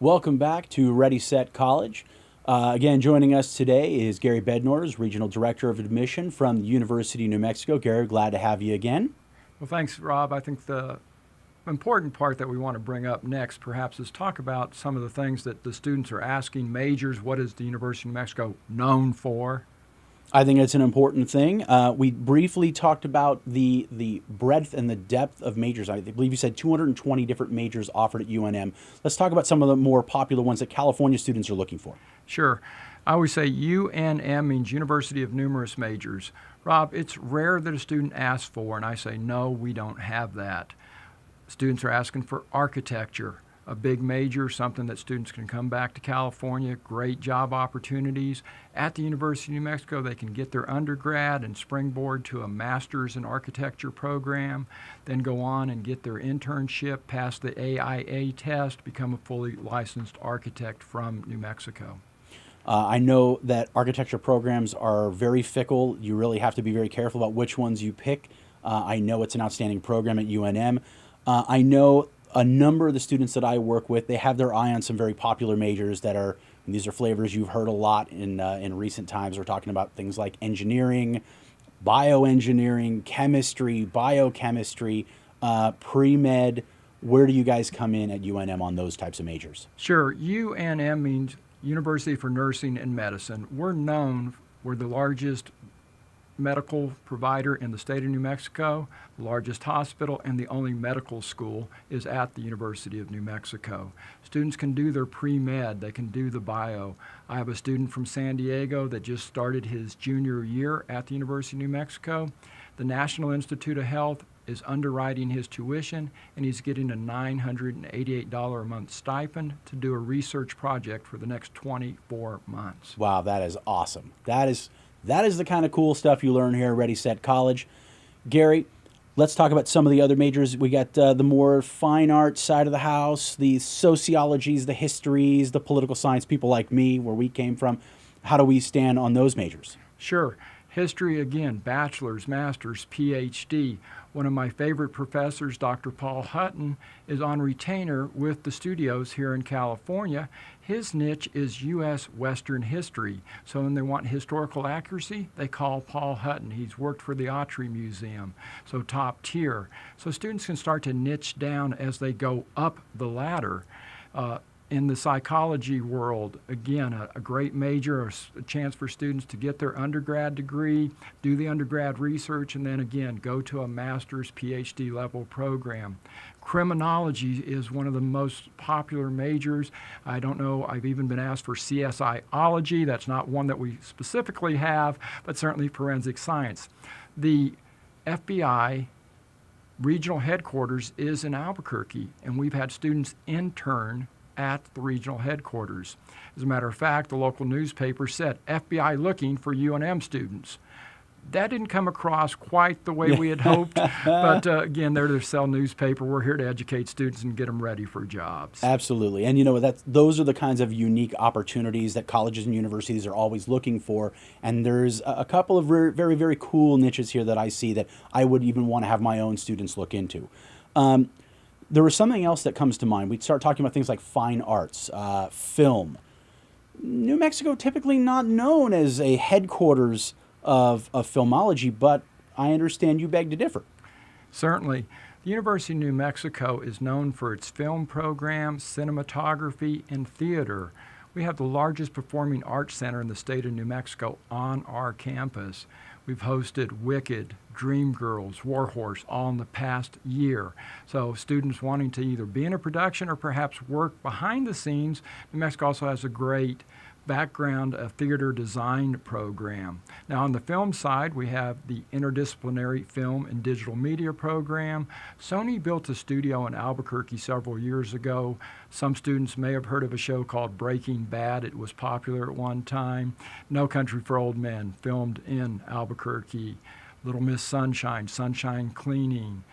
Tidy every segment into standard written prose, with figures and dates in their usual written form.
Welcome back to Ready Set College. Again, joining us today is Gary Bednors, Regional Director of Admission from the University of New Mexico. Gary, glad to have you again. Well, thanks, Rob. I think the important part that we want to bring up next perhaps is talk about some of the things that the students are asking. Majors, what is the University of New Mexico known for? I think it's an important thing. We briefly talked about the breadth and the depth of majors. I believe you said 220 different majors offered at UNM. Let's talk about some of the more popular ones that California students are looking for. Sure. I always say UNM means University of Numerous Majors. Rob, it's rare that a student asks for, and I say, no, we don't have that. Students are asking for architecture, a big major, something that students can come back to California, great job opportunities. At the University of New Mexico, they can get their undergrad and springboard to a master's in architecture program, then go on and get their internship, pass the AIA test, become a fully licensed architect from New Mexico. I know that architecture programs are very fickle. You really have to be very careful about which ones you pick. I know it's an outstanding program at UNM. I know a number of the students that I work with, they have their eye on some very popular majors that are, and these are flavors you've heard a lot in recent times. We're talking about things like engineering, bioengineering, chemistry, biochemistry, pre-med. Where do you guys come in at UNM on those types of majors? Sure. UNM means University for Nursing and Medicine. We're the largest medical provider in the state of New Mexico, the largest hospital, and the only medical school is at the University of New Mexico. Students can do their pre-med, they can do the bio. I have a student from San Diego that just started his junior year at the University of New Mexico. The National Institute of Health is underwriting his tuition, and he's getting a $988 a month stipend to do a research project for the next 24 months. Wow, that is awesome. That is the kind of cool stuff you learn here at Ready Set College. Gary, let's talk about some of the other majors. We got the more fine arts side of the house, the sociologies, the histories, the political science, people like me, where we came from. How do we stand on those majors? Sure. History, again, bachelor's, master's, PhD. One of my favorite professors, Dr. Paul Hutton, is on retainer with the studios here in California. His niche is U.S. Western history. So when they want historical accuracy, they call Paul Hutton. He's worked for the Autry Museum, so top tier. So students can start to niche down as they go up the ladder. In the psychology world, again, a great major, a chance for students to get their undergrad degree, do the undergrad research, and then again, go to a master's, PhD level program. Criminology is one of the most popular majors. I don't know, I've even been asked for CSIology. That's not one that we specifically have, but certainly forensic science. The FBI regional headquarters is in Albuquerque, and we've had students intern at the regional headquarters. As a matter of fact, the local newspaper said, FBI looking for UNM students. That didn't come across quite the way we had hoped, but again, they're to sell newspaper. We're here to educate students and get them ready for jobs. Absolutely. And you know, those are the kinds of unique opportunities that colleges and universities are always looking for. And there's a couple of very, very cool niches here that I see that I would even want to have my own students look into. There was something else that comes to mind. We'd start talking about things like fine arts, film. New Mexico typically not known as a headquarters of filmology, but I understand you beg to differ. Certainly. The University of New Mexico is known for its film program, cinematography, and theater. We have the largest performing arts center in the state of New Mexico on our campus. We've hosted Wicked, Dreamgirls, Warhorse all in the past year. So students wanting to either be in a production or perhaps work behind the scenes, New Mexico also has a great background theater design program. Now on the film side, we have the interdisciplinary film and digital media program. Sony built a studio in Albuquerque several years ago. Some students may have heard of a show called Breaking Bad. It was popular at one time. No Country for Old Men filmed in Albuquerque. Little Miss Sunshine, Sunshine Cleaning,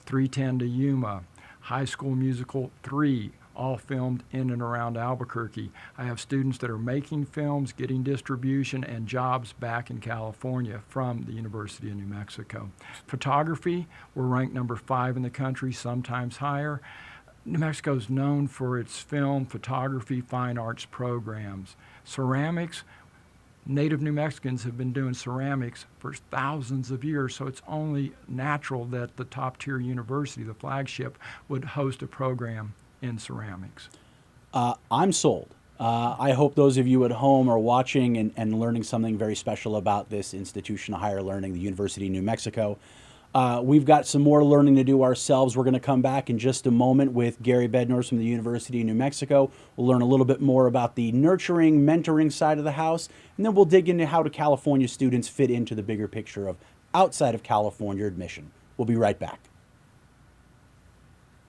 310 to Yuma, High School Musical 3, all filmed in and around Albuquerque. I have students that are making films, getting distribution, and jobs back in California from the University of New Mexico. Photography, we're ranked number 5 in the country, sometimes higher. New Mexico is known for its film, photography, fine arts programs. Ceramics, native New Mexicans have been doing ceramics for thousands of years, so it's only natural that the top tier university, the flagship, would host a program in ceramics. I'm sold. I hope those of you at home are watching and learning something very special about this institution of higher learning, the University of New Mexico. We've got some more learning to do ourselves. We're going to come back in just a moment with Gary Bednorz from the University of New Mexico. We'll learn a little bit more about the nurturing, mentoring side of the house, and then we'll dig into how do California students fit into the bigger picture of outside of California admission. We'll be right back.